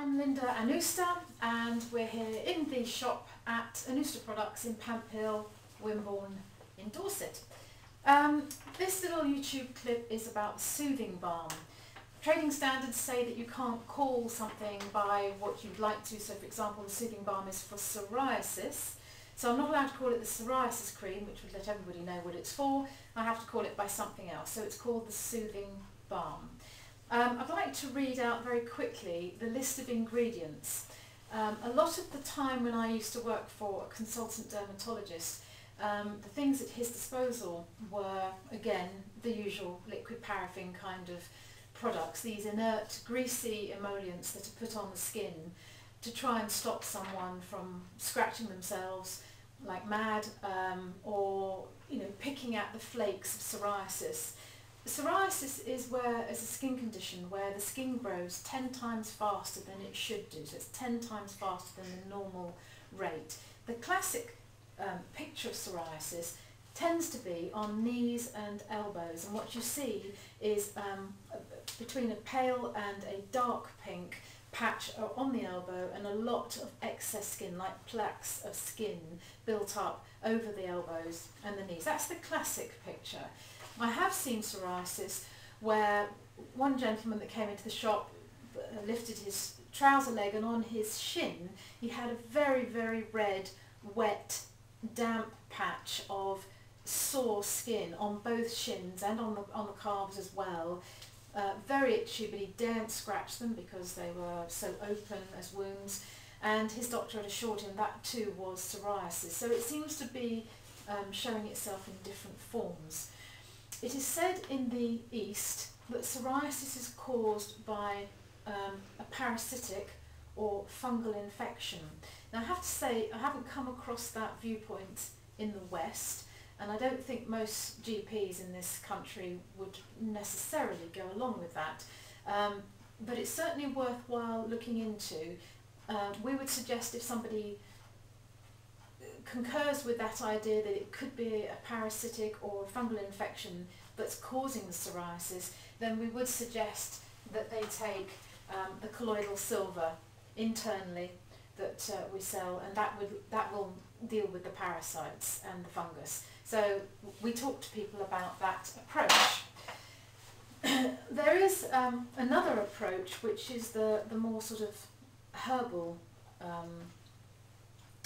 I'm Linda Anousta and we're here in the shop at Anousta Products in Pamp Hill, Wimborne in Dorset. This little YouTube clip is about soothing balm. Trading standards say that you can't call something by what you'd like to, so for example the soothing balm is for psoriasis. So I'm not allowed to call it the psoriasis cream, which would let everybody know what it's for. I have to call it by something else, so it's called the soothing balm. I'd like to read out very quickly the list of ingredients. A lot of the time when I used to work for a consultant dermatologist, the things at his disposal were, again, the usual liquid paraffin kind of products, these inert, greasy emollients that are put on the skin to try and stop someone from scratching themselves like mad, or picking at the flakes of psoriasis. Psoriasis is a skin condition where the skin grows 10 times faster than it should do, so it's 10 times faster than the normal rate. The classic picture of psoriasis tends to be on knees and elbows, and what you see is between a pale and a dark pink patch on the elbow and a lot of excess skin, like plaques of skin built up over the elbows and the knees. That's the classic picture. I have seen psoriasis where one gentleman that came into the shop lifted his trouser leg, and on his shin he had a very, very red, wet, damp patch of sore skin on both shins and on the calves as well. Very itchy, but he daren't scratch them because they were so open as wounds, and his doctor had assured him that too was psoriasis. So it seems to be showing itself in different forms. It is said in the East that psoriasis is caused by a parasitic or fungal infection. Now I have to say I haven't come across that viewpoint in the West, and I don't think most GPs in this country would necessarily go along with that. But it's certainly worthwhile looking into. We would suggest if somebody concurs with that idea that it could be a parasitic or a fungal infection that's causing the psoriasis, then we would suggest that they take the colloidal silver internally that we sell, and that will deal with the parasites and the fungus. So we talk to people about that approach. There is another approach, which is the more sort of herbal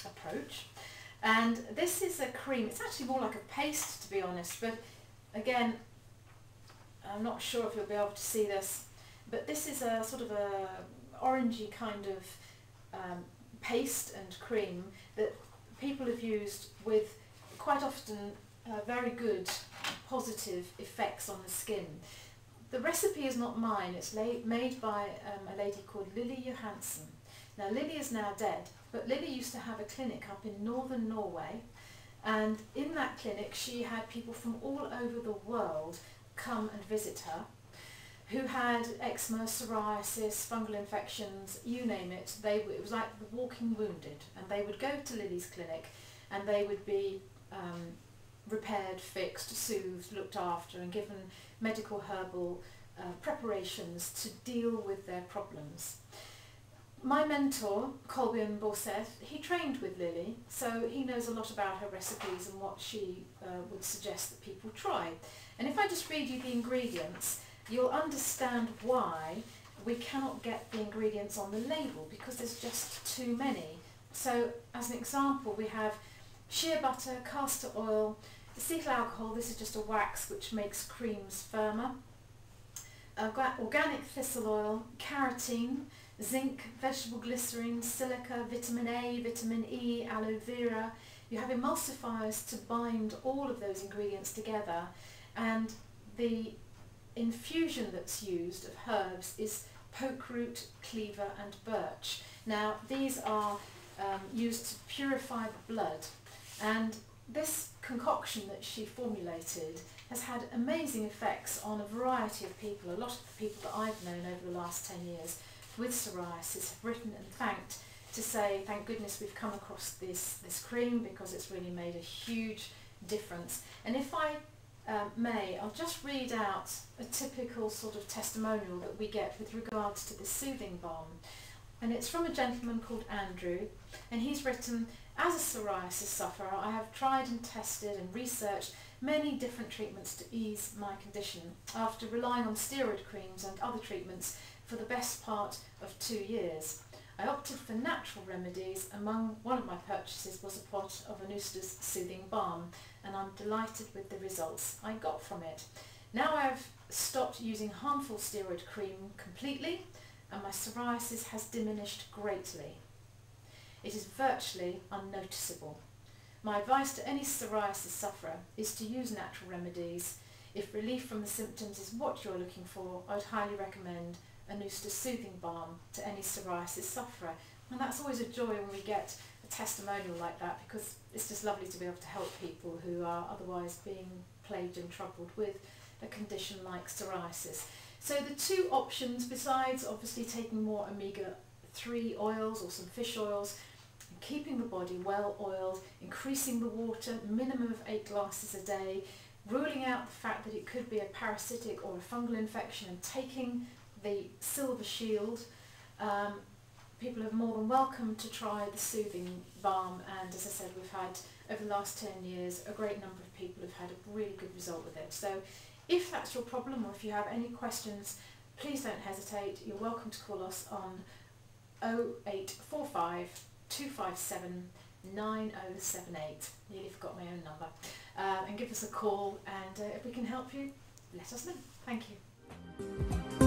approach. And this is a cream. It's actually more like a paste, to be honest, but again, I'm not sure if you'll be able to see this, but this is a sort of a orangey kind of paste and cream that people have used with quite often very good positive effects on the skin. The recipe is not mine. It's made by a lady called Lily Johansson. Now Lily is now dead, but Lily used to have a clinic up in northern Norway, and in that clinic she had people from all over the world come and visit her who had eczema, psoriasis, fungal infections, you name it. It was like the walking wounded, and they would go to Lily's clinic and they would be repaired, fixed, soothed, looked after, and given medical herbal preparations to deal with their problems. My mentor, Colbjørn Borseth, he trained with Lily, so he knows a lot about her recipes and what she would suggest that people try. And if I just read you the ingredients, you'll understand why we cannot get the ingredients on the label, because there's just too many. So as an example, we have shea butter, castor oil, acetyl alcohol, this is just a wax which makes creams firmer, organic thistle oil, carotene, zinc, vegetable glycerin, silica, vitamin A, vitamin E, aloe vera. You have emulsifiers to bind all of those ingredients together, and the infusion that's used of herbs is poke root, cleaver and birch. Now these are used to purify the blood, and this concoction that she formulated has had amazing effects on a variety of people. A lot of the people that I've known over the last 10 years with psoriasis have written and thanked to say, thank goodness we've come across this cream, because it's really made a huge difference. And if I may, I'll just read out a typical sort of testimonial that we get with regards to the soothing balm. and it's from a gentleman called Andrew, and he's written, as a psoriasis sufferer, I have tried and tested and researched many different treatments to ease my condition after relying on steroid creams and other treatments for the best part of 2 years. I opted for natural remedies. Among one of my purchases was a pot of Anousta's Soothing Balm, and I'm delighted with the results I got from it. Now I've stopped using harmful steroid cream completely, and my psoriasis has diminished greatly. It is virtually unnoticeable. My advice to any psoriasis sufferer is to use natural remedies. If relief from the symptoms is what you're looking for, I would highly recommend Anousta Soothing Balm to any psoriasis sufferer. And that's always a joy when we get a testimonial like that, because it's just lovely to be able to help people who are otherwise being plagued and troubled with a condition like psoriasis. So the two options, besides obviously taking more omega-3 oils or some fish oils, and keeping the body well oiled, increasing the water, minimum of 8 glasses a day, ruling out the fact that it could be a parasitic or a fungal infection, and taking the Silver Shield, people are more than welcome to try the Soothing Balm, and as I said, we've had over the last 10 years a great number of people have had a really good result with it. So if that's your problem, or if you have any questions, please don't hesitate. You're welcome to call us on 0845 257 9078. Nearly forgot my own number. And give us a call, and if we can help you, let us know. Thank you.